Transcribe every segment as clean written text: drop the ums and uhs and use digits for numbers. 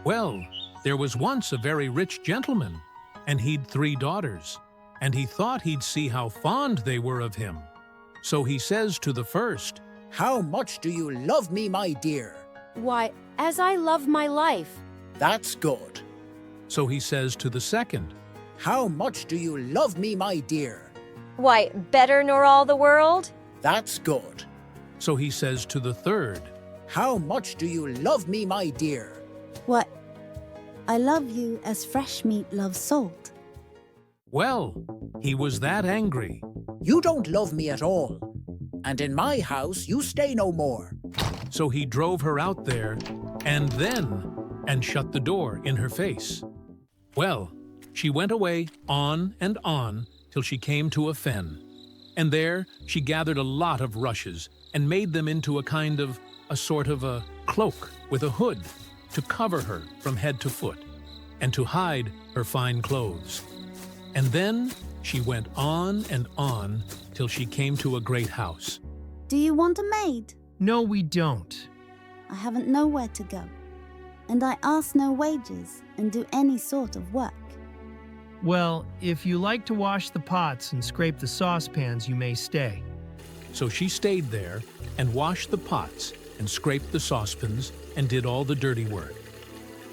Well, there was once a very rich gentleman, and he'd 3 daughters, and he thought he'd see how fond they were of him. So he says to the first, How much do you love me, my dear? Why, as I love my life. That's good. So he says to the second, How much do you love me, my dear? Why, better nor all the world? That's good. So he says to the third, How much do you love me, my dear? What? I love you as fresh meat loves salt. Well, he was that angry. You don't love me at all, and in my house you stay no more. So he drove her out there, and shut the door in her face. Well, she went away on and on till she came to a fen, and there she gathered a lot of rushes and made them into a sort of a cloak with a hood to cover her from head to foot and to hide her fine clothes. And then she went on and on till she came to a great house. Do you want a maid? No, we don't. I haven't nowhere to go, and I ask no wages and do any sort of work. Well, if you like to wash the pots and scrape the saucepans, you may stay. So she stayed there and washed the pots and scraped the saucepans and did all the dirty work.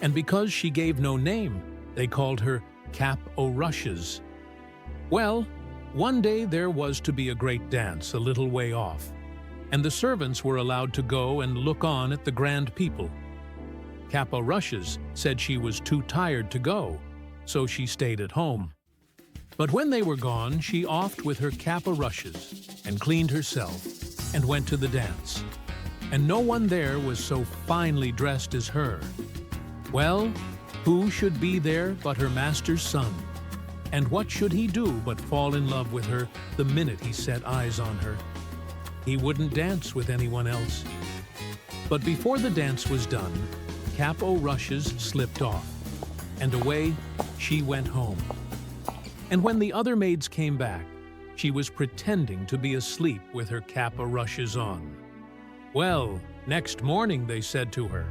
And because she gave no name, they called her Cap o' Rushes. Well, one day there was to be a great dance a little way off, and the servants were allowed to go and look on at the grand people. Cap o' Rushes said she was too tired to go, so she stayed at home. But when they were gone, she offed with her cap o' rushes and cleaned herself and went to the dance. And no one there was so finely dressed as her. Well, who should be there but her master's son? And what should he do but fall in love with her the minute he set eyes on her? He wouldn't dance with anyone else. But before the dance was done, Cap o' Rushes slipped off, and away she went home. And when the other maids came back, she was pretending to be asleep with her cap o' rushes on. Well, next morning they said to her,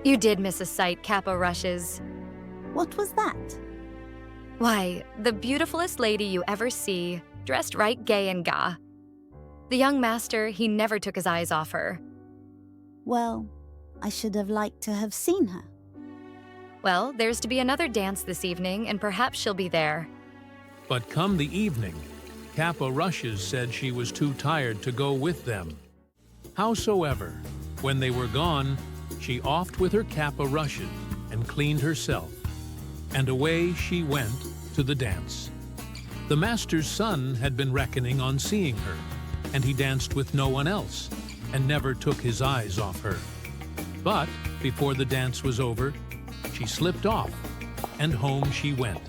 You did miss a sight, Cap o' Rushes. What was that? Why, the beautifulest lady you ever see, dressed right gay and ga. The young master, he never took his eyes off her. Well, I should have liked to have seen her. Well, there's to be another dance this evening, and perhaps she'll be there. But come the evening, Cap o' Rushes said she was too tired to go with them. Howsoever, when they were gone, she offed with her cap o' rushes and cleaned herself, and away she went to the dance. The master's son had been reckoning on seeing her, and he danced with no one else, and never took his eyes off her. But before the dance was over, she slipped off, and home she went.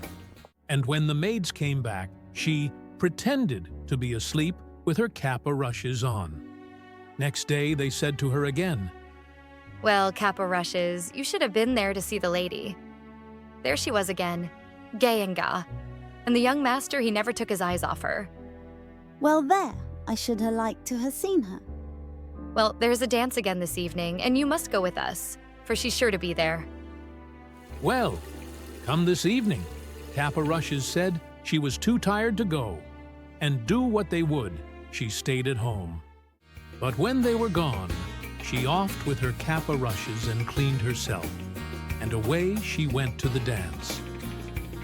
And when the maids came back, she pretended to be asleep with her cap o' rushes on. Next day they said to her again, Well, Cap o' Rushes, you should have been there to see the lady. There she was again, gay and ga. And the young master, he never took his eyes off her. Well, there, I should have liked to have seen her. Well, there's a dance again this evening, and you must go with us, for she's sure to be there. Well, come this evening. Cap o' Rushes said she was too tired to go, and do what they would, she stayed at home. But when they were gone, she offed with her cap o' rushes and cleaned herself, and away she went to the dance.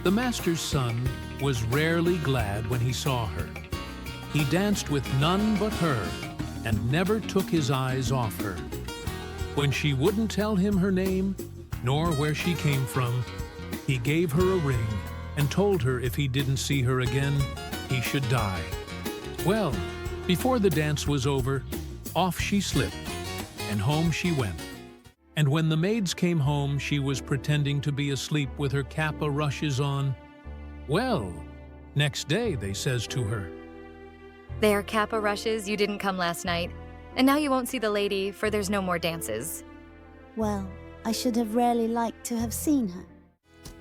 The master's son was rarely glad when he saw her. He danced with none but her, and never took his eyes off her. When she wouldn't tell him her name, nor where she came from, he gave her a ring and told her if he didn't see her again, he should die. Well, before the dance was over, off she slipped, and home she went. And when the maids came home, she was pretending to be asleep with her cap o' rushes on. Well, next day they says to her, There, Cap o' Rushes, you didn't come last night, and now you won't see the lady, for there's no more dances. Well, I should have really liked to have seen her.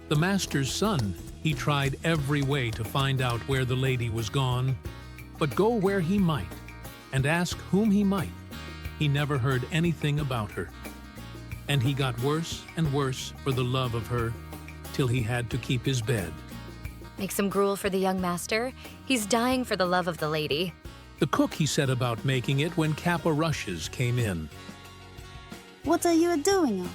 The master's son, he tried every way to find out where the lady was gone, but go where he might, and ask whom he might, he never heard anything about her. and he got worse and worse for the love of her, till he had to keep his bed. Make some gruel for the young master. He's dying for the love of the lady. The cook he set about making it when Cap o' Rushes came in. What are you a-doing of?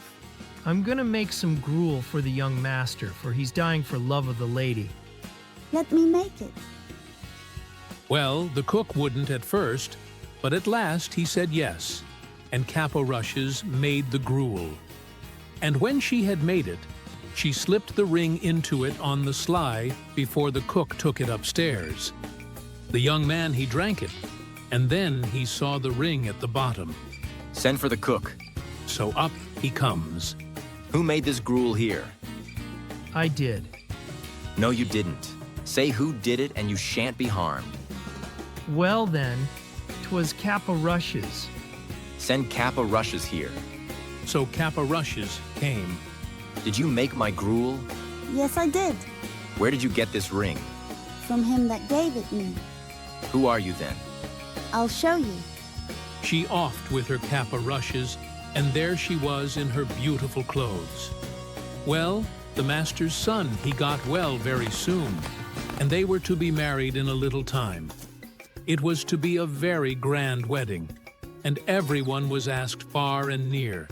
I'm gonna make some gruel for the young master, for he's dying for love of the lady. Let me make it. Well, the cook wouldn't at first, but at last he said yes, and Cap o' Rushes made the gruel. And when she had made it, she slipped the ring into it on the sly before the cook took it upstairs. The young man, he drank it, and then he saw the ring at the bottom. Send for the cook. So up he comes. Who made this gruel here? I did. No, you didn't. Say who did it and you shan't be harmed. Well then, 'twas Cap o' Rushes. Send Cap o' Rushes here. So Cap o' Rushes came. Did you make my gruel? Yes, I did. Where did you get this ring? From him that gave it me. Who are you then? I'll show you. She offed with her Cap o' Rushes, and there she was in her beautiful clothes. Well, the master's son, he got well very soon, and they were to be married in a little time. It was to be a very grand wedding, and everyone was asked far and near.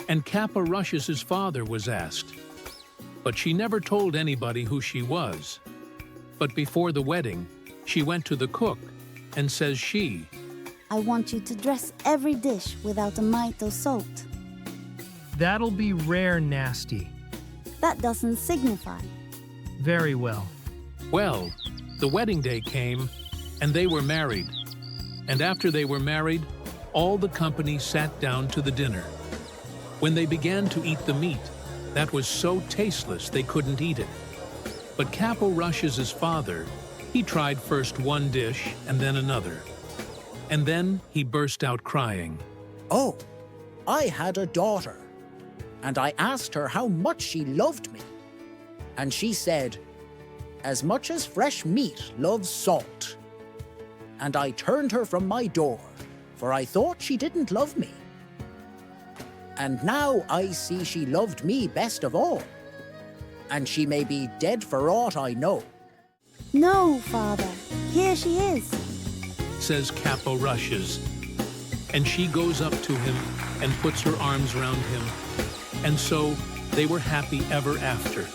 And Cap o' Rushes' father was asked. But she never told anybody who she was. But before the wedding, she went to the cook, and says she, I want you to dress every dish without a mite of salt. That'll be rare nasty. That doesn't signify. Very well. well, the wedding day came, and they were married. And after they were married, all the company sat down to the dinner. When they began to eat the meat, that was so tasteless they couldn't eat it. But Cap o' Rushes' father, he tried first one dish and then another. And then he burst out crying. Oh, I had a daughter, and I asked her how much she loved me. And she said, as much as fresh meat loves salt. And I turned her from my door, for I thought she didn't love me. And now I see she loved me best of all. And she may be dead for aught I know. No, father, here she is. Says Cap o' Rushes. And she goes up to him and puts her arms round him. And so they were happy ever after.